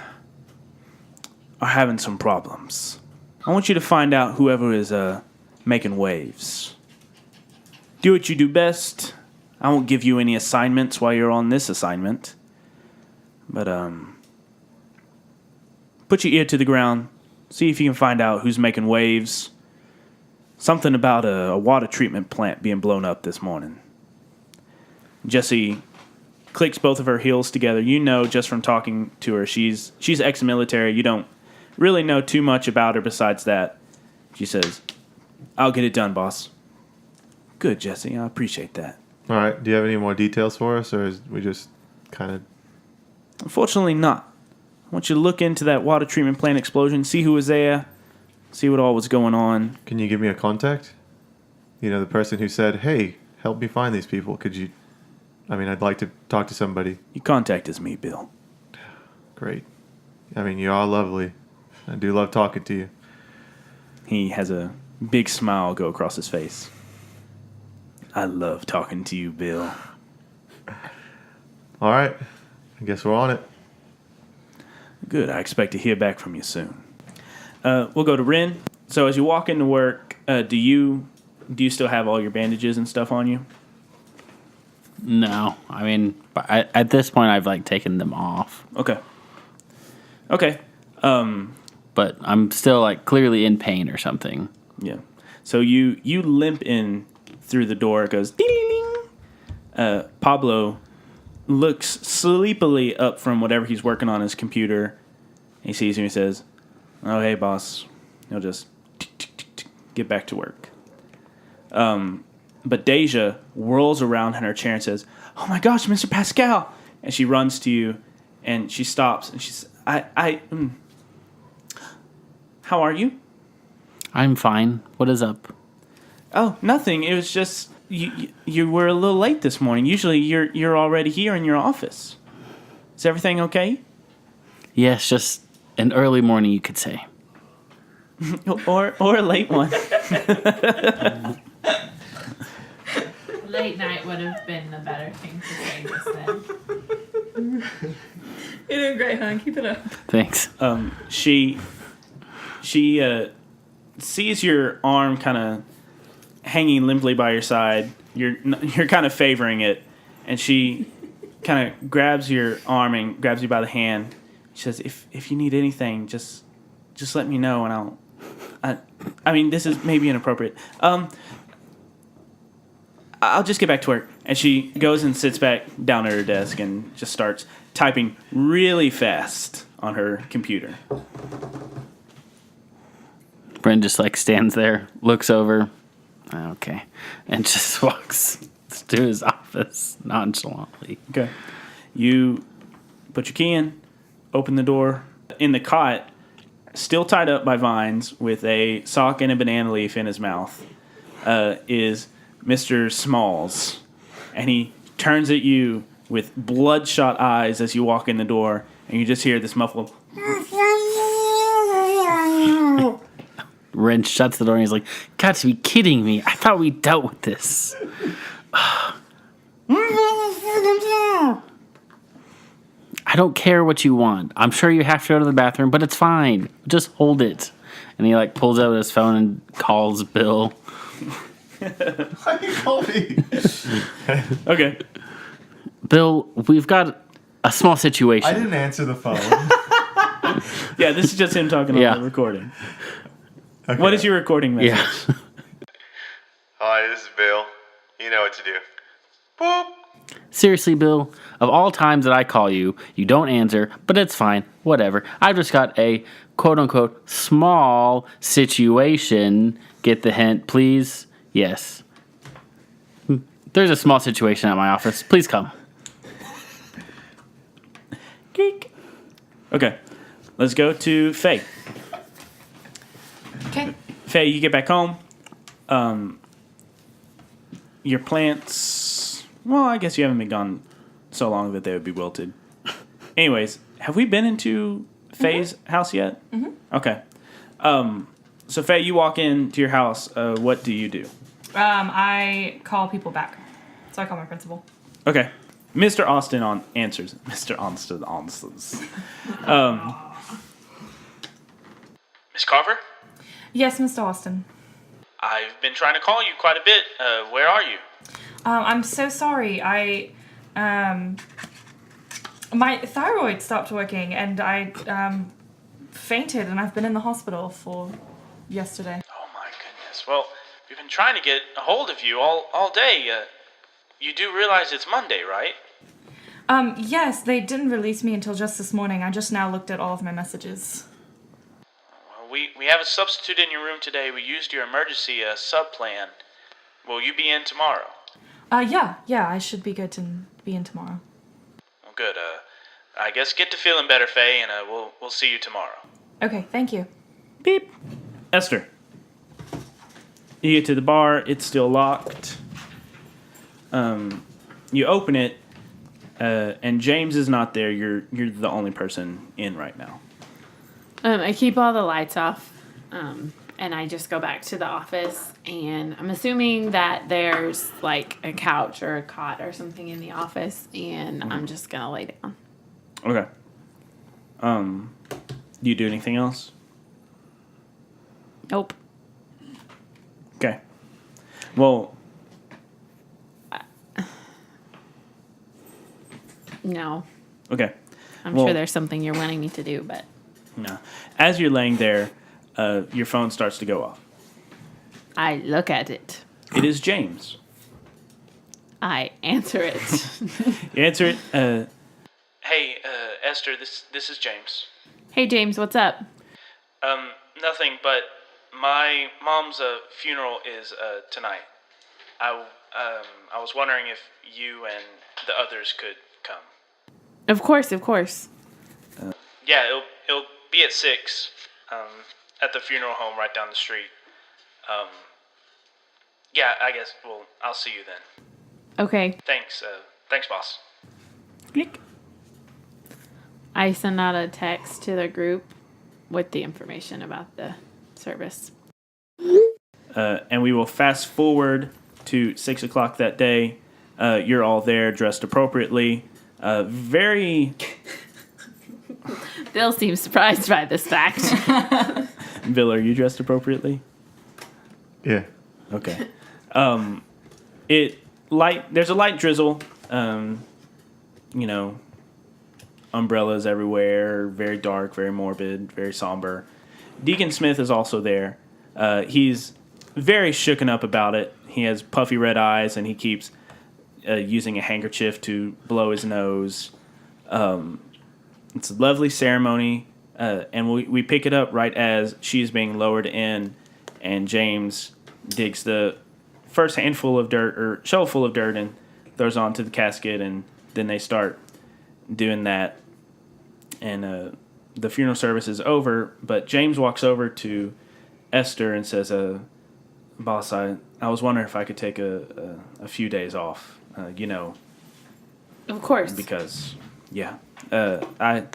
are having some problems. I want you to find out whoever is making waves. Do what you do best. I won't give you any assignments while you're on this assignment. But, put your ear to the ground. See if you can find out who's making waves. Something about a water treatment plant being blown up this morning. Jessie clicks both of her heels together. You know just from talking to her, she's ex-military. You don't really know too much about her besides that. She says, "I'll get it done, boss." Good, Jessie. I appreciate that. All right. Do you have any more details for us, or is we just kind of... Unfortunately not. I want you to look into that water treatment plant explosion, see who was there, see what all was going on. Can you give me a contact? You know, the person who said, "Hey, help me find these people." Could you... I mean, I'd like to talk to somebody. Your contact is me, Bill. Great. I mean, you are lovely. I do love talking to you. He has a big smile go across his face. I love talking to you, Bill. All right. I guess we're on it. Good. I expect to hear back from you soon. We'll go to Ren. So as you walk into work, do you still have all your bandages and stuff on you? No, I mean, at this point, I've like taken them off, Okay. but I'm still like clearly in pain or something. Yeah. So you limp in through the door. It goes ding. Pablo looks sleepily up from whatever he's working on his computer. He sees you and he says, "Oh, hey, boss." He'll just get back to work. But Deja whirls around in her chair and says, "Oh my gosh, Mr. Pascal!" And she runs to you, and she stops, and she says, how are you?" I'm fine. What is up? "Oh, nothing. It was just you were a little late this morning. Usually you're already here in your office. Is everything okay?" Yes, just an early morning, you could say. or a late one. Late night would have been the better thing to say just then. You're doing great, hon. Keep it up. Thanks. She sees your arm kind of hanging limply by your side. You're kind of favoring it, and she kind of grabs your arm and grabs you by the hand. She says, "If you need anything, just let me know, and I mean, this is maybe inappropriate. I'll just get back to work." And she goes and sits back down at her desk and just starts typing really fast on her computer. Brent just like stands there, looks over, okay, and just walks to his office nonchalantly. Okay. You put your key in, open the door. In the cot, still tied up by vines with a sock and a banana leaf in his mouth, is Mr. Smalls. And he turns at you with bloodshot eyes as you walk in the door, and you just hear this muffled... Ren shuts the door and he's like, "Got to be kidding me. I thought we dealt with this." "I don't care what you want. I'm sure you have to go to the bathroom, but it's fine. Just hold it." And he like pulls out his phone and calls Bill. Why you call me? Okay. "Bill, we've got a small situation." I didn't answer the phone. Yeah, this is just him talking on Yeah. the recording. Okay. What is your recording message? Yeah. Hi, this is Bill. You know what to do. Boop. "Seriously, Bill, of all times that I call you, you don't answer, but it's fine. Whatever. I've just got a quote-unquote small situation. Get the hint, please? Yes. There's a small situation at my office. Please come." Geek. Okay. Let's go to Faye. Okay. Faye, you get back home. Your plants... Well, I guess you haven't been gone so long that they would be wilted. Anyways, have we been into Faye's house yet? Mm-hmm. Okay. So, Faye, you walk into your house. What do you do? I call people back. So I call my principal. Okay. Mr. Austin answers. Mr. Austin answers. Miss Carver? Yes, Mr. Austin. I've been trying to call you quite a bit. Where are you? I'm so sorry. My thyroid stopped working and I fainted and I've been in the hospital for yesterday. Oh my goodness. Well, we've been trying to get a hold of you all day. You do realize it's Monday, right? Yes, they didn't release me until just this morning. I just now looked at all of my messages. Well, we have a substitute in your room today. We used your emergency sub plan. Will you be in tomorrow? Yeah, I should be good to be in tomorrow. Well, good. I guess get to feeling better, Faye, and we'll see you tomorrow. Okay, thank you. Beep. Esther. You get to the bar. It's still locked. You open it, and James is not there. You're the only person in right now. I keep all the lights off, and I just go back to the office. And I'm assuming that there's like a couch or a cot or something in the office, and I'm just gonna lay down. Okay. Do you do anything else? Nope. Okay. Well, No. okay. I'm Well- sure there's something you're wanting me to do, but No. As you're laying there, your phone starts to go off. I look at it. It is James. I answer it. You answer it. Hey, Esther, this is James. Hey, James, what's up? Nothing, but my mom's funeral is tonight. I was wondering if you and the others could come. Of course. Yeah, it'll be at 6, at the funeral home right down the street. Yeah, I guess. Well, I'll see you then. Okay. Thanks, boss. I send out a text to the group with the information about the service. And we will fast forward to 6 o'clock that day. You're all there, dressed appropriately. Very. Bill seems surprised by this fact. Bill, are you dressed appropriately? Yeah. Okay. There's a light drizzle. Umbrellas everywhere. Very dark, very morbid, very somber. Deacon Smith is also there. He's very shooken up about it. He has puffy red eyes, and he keeps using a handkerchief to blow his nose. It's a lovely ceremony, and we pick it up right as she's being lowered in, and James digs the first handful of dirt, or shovelful of dirt, and throws onto the casket, and then they start doing that. And the funeral service is over, but James walks over to Esther and says, boss, I was wondering if I could take a few days off, Of course. because, yeah, I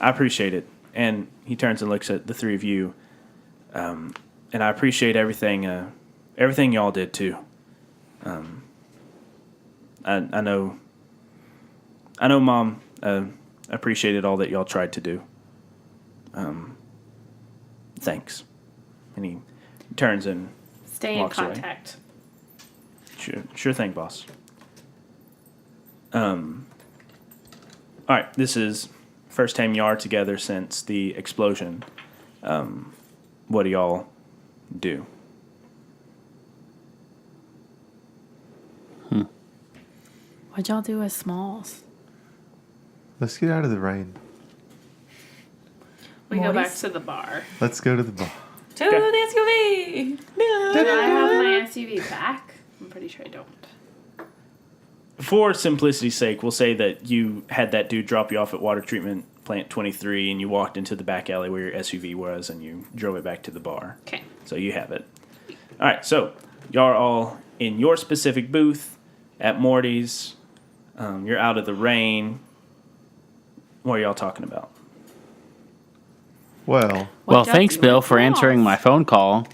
appreciate it. And he turns and looks at the three of you, and I appreciate everything y'all did too. I know Mom appreciated all that y'all tried to do. Thanks. And he turns and Stay in walks away. contact. Sure thing, boss. All right, this is first time you are together since the explosion. What do y'all do? What'd y'all do as Smalls? Let's get out of the rain. We go back Moist? to the bar. Let's go to the bar. To the SUV! Do I have my SUV back? I'm pretty sure I don't. For simplicity's sake, we'll say that you had that dude drop you off at Water Treatment Plant 23, and you walked into the back alley where your SUV was, and you drove it back to the bar. Okay. So you have it. All right, so y'all are all in your specific booth at Morty's. You're out of the rain. What are y'all talking about? Well, Well, What'd y'all thanks, do Bill, as for answering Smalls? my phone call.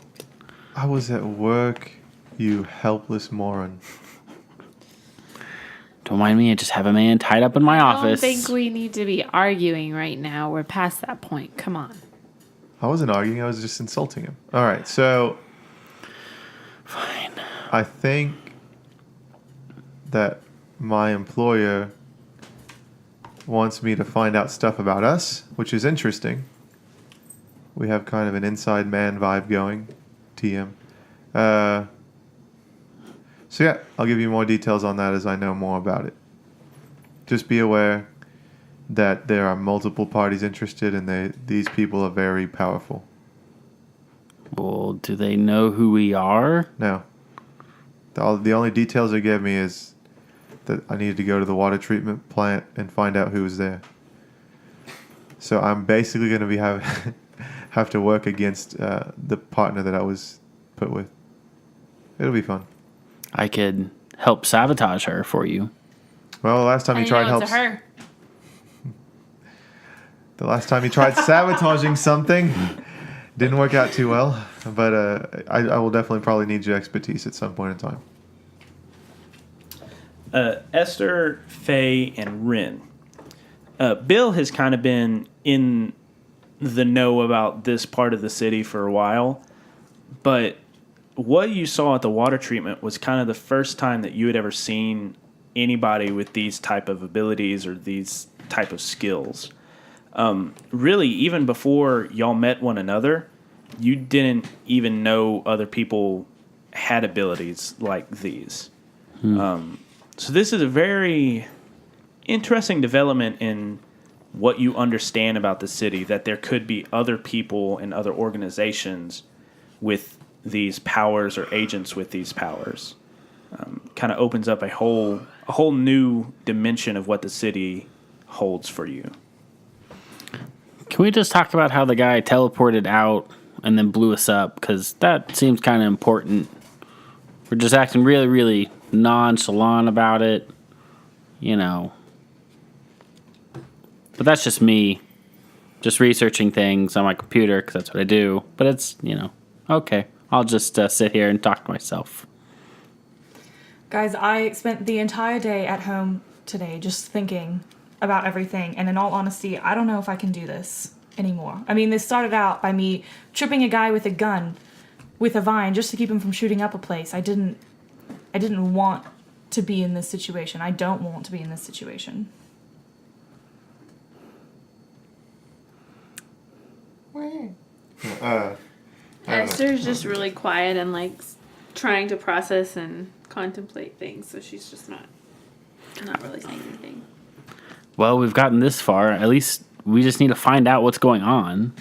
I was at work, you helpless moron. Don't mind me. I just have a man tied up in my I office. don't think we need to be arguing right now. We're past that point. Come on. I wasn't arguing. I was just insulting him. All right, so Fine. I think that my employer wants me to find out stuff about us, which is interesting. We have kind of an inside man vibe going. TM. So yeah, I'll give you more details on that as I know more about it. Just be aware that there are multiple parties interested, and these people are very powerful. Well, do they know who we are? No. The only details they gave me is that I needed to go to the water treatment plant and find out who was there. So I'm basically going to be have to work against the partner that I was put with. It'll be fun. I could help sabotage her for you. Well, the last time you tried help. her. The last time you tried sabotaging something didn't work out too well. But I will definitely probably need your expertise at some point in time. Esther, Faye, and Rin. Bill has kind of been in the know about this part of the city for a while, but what you saw at the water treatment was kind of the first time that you had ever seen anybody with these type of abilities or these type of skills. Really, even before y'all met one another, you didn't even know other people had abilities like these. So this is a very interesting development in what you understand about the city, that there could be other people and other organizations with these powers or agents with these powers. Kind of opens up a whole new dimension of what the city holds for you. Can we just talk about how the guy teleported out and then blew us up? Because that seems kind of important. We're just acting really, really nonchalant about it, you know. But that's just me, just researching things on my computer because that's what I do. But it's, you know, okay. I'll just sit here and talk to myself. Guys, I spent the entire day at home today just thinking about everything. And in all honesty, I don't know if I can do this anymore. I mean, this started out by me tripping a guy with a gun with a vine just to keep him from shooting up a place. I didn't want to be in this situation. I don't want to be in this situation. Esther's just really quiet and like trying to process and contemplate things, so she's just not really saying anything. Well, we've gotten this far. At least we just need to find out what's going on.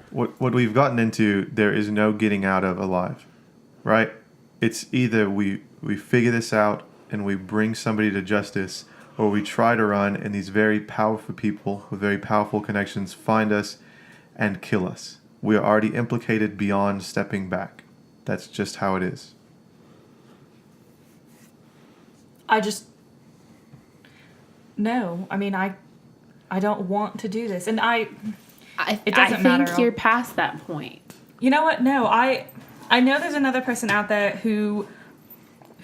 What we've gotten into, there is no getting out of alive, right? It's either we figure this out and we bring somebody to justice, or we try to run and these very powerful people with very powerful connections find us and kill us. We are already implicated beyond stepping back. That's just how it is. No. I mean, I don't want to do this. And I doesn't matter. think you're past that point. You know what? No, I know there's another person out there who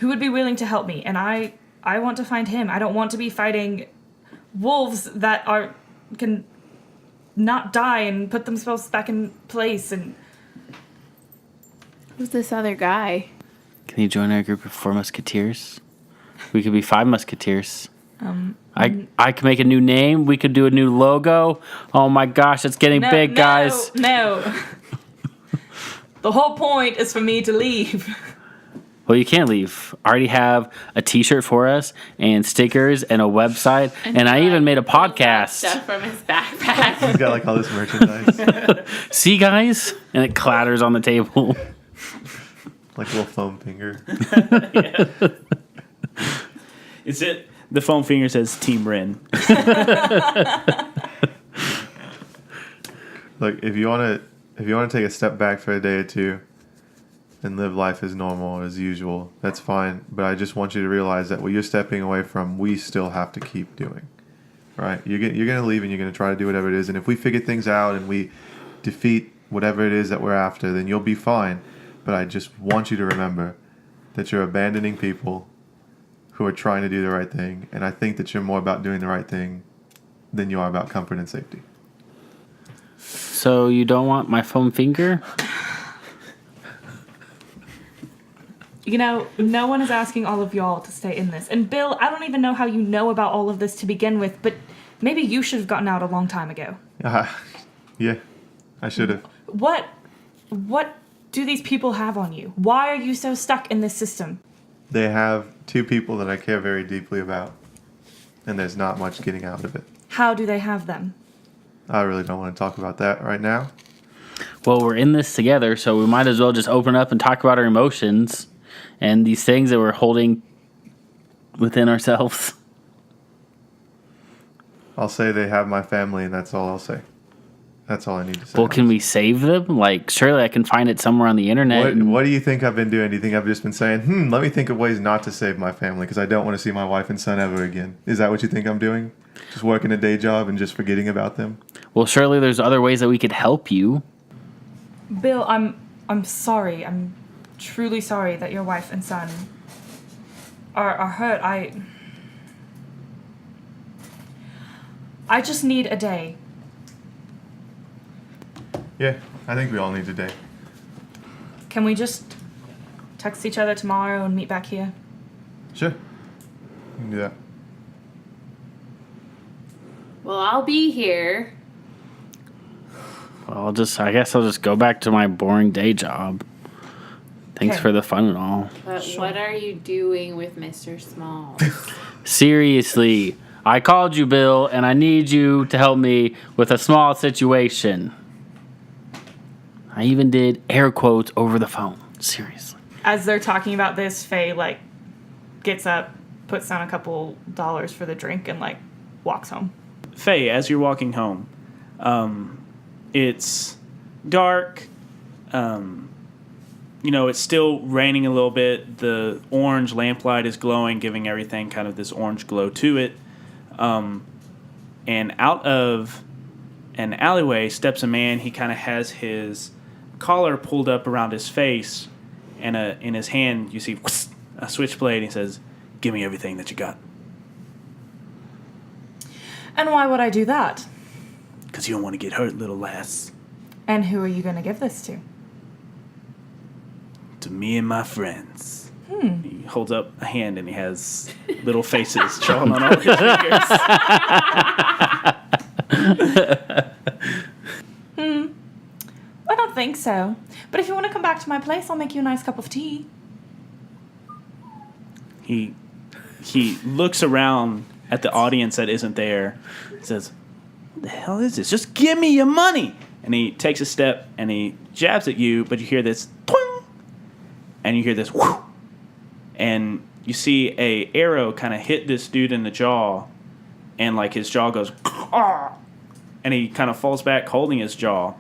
would be willing to help me, and I want to find him. I don't want to be fighting wolves that can not die and put themselves back in place. And Who's this other guy? Can you join our group of 4 musketeers? We could be 5 musketeers. I could make a new name. We could do a new logo. Oh my gosh, it's getting big, guys. No. The whole point is for me to leave. Well, you can't leave. I already have a T-shirt for us and stickers and a website, and I even made a podcast. Stuff from his backpack. He's got like all this merchandise. See, guys? And it clatters on the table. Like a little foam finger. It's it. The foam finger says Team Ren. Look, if you want to take a step back for a day or two and live life as normal as usual, that's fine. But I just want you to realize that what you're stepping away from, we still have to keep doing. Right? You're gonna leave and you're gonna try to do whatever it is. And if we figure things out and we defeat whatever it is that we're after, then you'll be fine. But I just want you to remember that you're abandoning people who are trying to do the right thing, and I think that you're more about doing the right thing than you are about comfort and safety. So you don't want my foam finger? You know, no one is asking all of y'all to stay in this. And Bill, I don't even know how you know about all of this to begin with, but maybe you should have gotten out a long time ago. Yeah, I should have. What do these people have on you? Why are you so stuck in this system? They have two people that I care very deeply about, and there's not much getting out of it. How do they have them? I really don't want to talk about that right now. Well, we're in this together, so we might as well just open up and talk about our emotions and these things that we're holding within ourselves. I'll say they have my family, and that's all I'll say. That's all I need to say. Well, can we save them? Like, surely I can find it somewhere on the internet. What do you think I've been doing? Do you think I've just been saying, let me think of ways not to save my family because I don't want to see my wife and son ever again? Is that what you think I'm doing? Just working a day job and just forgetting about them? Well, surely there's other ways that we could help you. Bill, I'm sorry. I'm truly sorry that your wife and son are hurt. I just need a day. Yeah, I think we all need a day. Can we just text each other tomorrow and meet back here? Sure. We can do that. Well, I'll be here. Well, I guess I'll just go back to my boring day job. Thanks Okay. for the fun and all. But what are you doing with Mr. Smalls? Seriously, I called you, Bill, and I need you to help me with a small situation. I even did air quotes over the phone. Seriously. As they're talking about this, Faye, gets up, puts down a couple dollars for the drink, and, walks home. Faye, as you're walking home, it's dark. It's still raining a little bit. The orange lamplight is glowing, giving everything kind of this orange glow to it. And out of an alleyway steps a man. He kind of has his collar pulled up around his face, and in his hand you see a switchblade. He says, "Give me everything that you got." And why would I do that? Because you don't want to get hurt, little lass. And who are you going to give this to? To me and my friends. He holds up a hand and he has little faces drawn on all his fingers. I don't think so. But if you want to come back to my place, I'll make you a nice cup of tea. He looks around at the audience that isn't there. He says, "What the hell is this? Just give me your money!" And he takes a step and he jabs at you, but you hear this twing, and you hear this whoo, and you see a arrow kind of hit this dude in the jaw, and his jaw goes, ah, and he kind of falls back holding his jaw,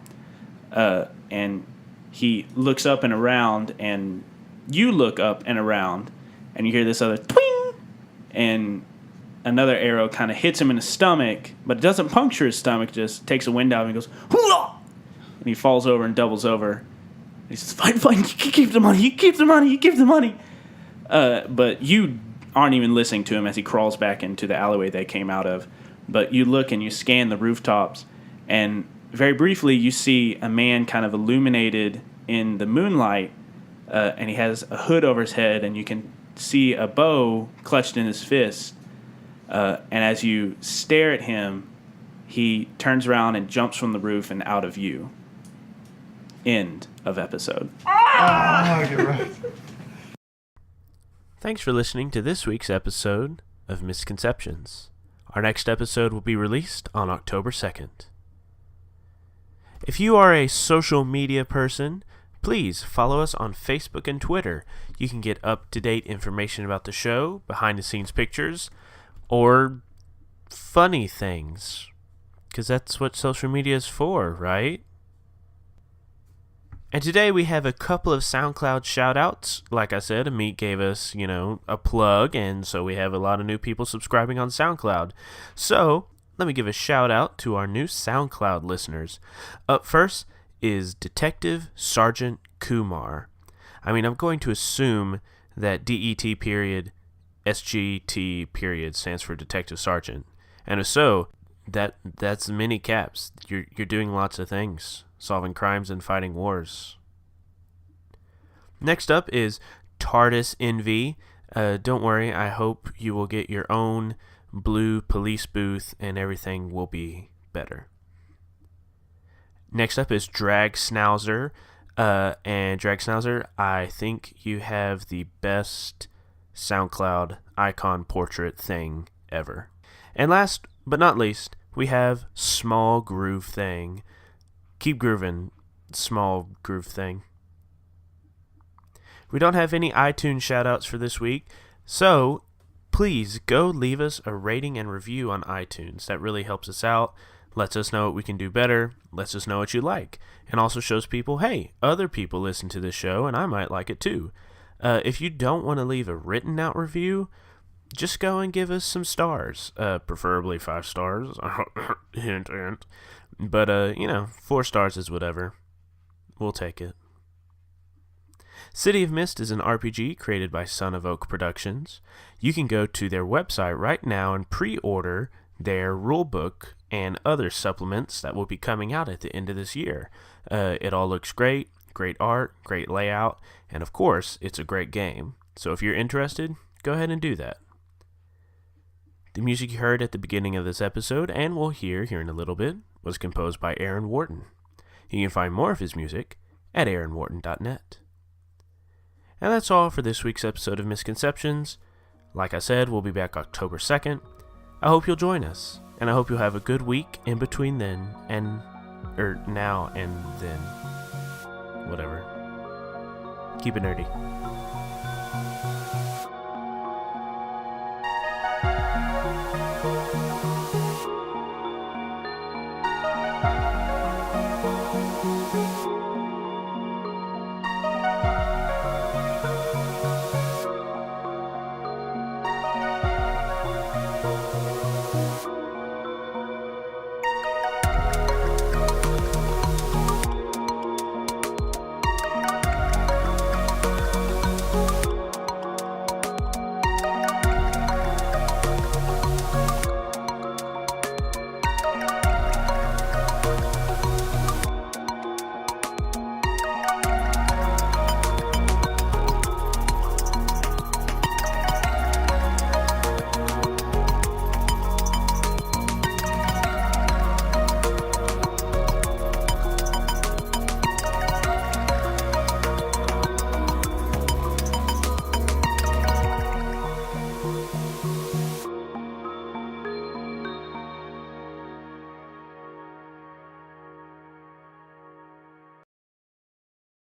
and he looks up and around, and you look up and around, and you hear this other twing, and another arrow kind of hits him in the stomach, but it doesn't puncture his stomach, just takes the wind out, and he goes, hoo-ah! And he falls over and doubles over. And he says, fine, you keep the money. But you aren't even listening to him as he crawls back into the alleyway they came out of. But you look and you scan the rooftops, and very briefly you see a man kind of illuminated in the moonlight, and he has a hood over his head, and you can see a bow clutched in his fist. And as you stare at him, he turns around and jumps from the roof and out of view. End of episode. You're right. Thanks for listening to this week's episode of Misconceptions. Our next episode will be released on October 2nd. If you are a social media person, please follow us on Facebook and Twitter. You can get up-to-date information about the show, behind-the-scenes pictures, or funny things. Because that's what social media is for, right? And today we have a couple of SoundCloud shout-outs. Like I said, Amit gave us, a plug, and so we have a lot of new people subscribing on SoundCloud. So, let me give a shout-out to our new SoundCloud listeners. Up first is Detective Sergeant Kumar. I'm going to assume that DET period SGT period stands for Detective Sergeant. And if so, that's many caps. You're doing lots of things, solving crimes and fighting wars. Next up is TARDIS NV. Don't worry, I hope you will get your own blue police booth and everything will be better. Next up is Drag Schnauzer. And Drag Schnauzer, I think you have the best SoundCloud icon portrait thing ever. And last but not least, we have Small Groove Thing. Keep grooving, Small Groove Thing. We don't have any iTunes shoutouts for this week, so please go leave us a rating and review on iTunes. That really helps us out, lets us know what we can do better, lets us know what you like, and also shows people, hey, other people listen to this show and I might like it too. If you don't want to leave a written out review, just go and give us some stars, preferably 5 stars. Hint, hint. But, 4 stars is whatever. We'll take it. City of Mist is an RPG created by Son of Oak Productions. You can go to their website right now and pre-order their rulebook and other supplements that will be coming out at the end of this year. It all looks great, great art, great layout, and of course, it's a great game. So if you're interested, go ahead and do that. The music you heard at the beginning of this episode, and we'll hear here in a little bit, was composed by Aaron Wharton. You can find more of his music at aaronwharton.net. And that's all for this week's episode of Misconceptions. Like I said, we'll be back October 2nd. I hope you'll join us, and I hope you'll have a good week in between then now and then. Whatever. Keep it nerdy.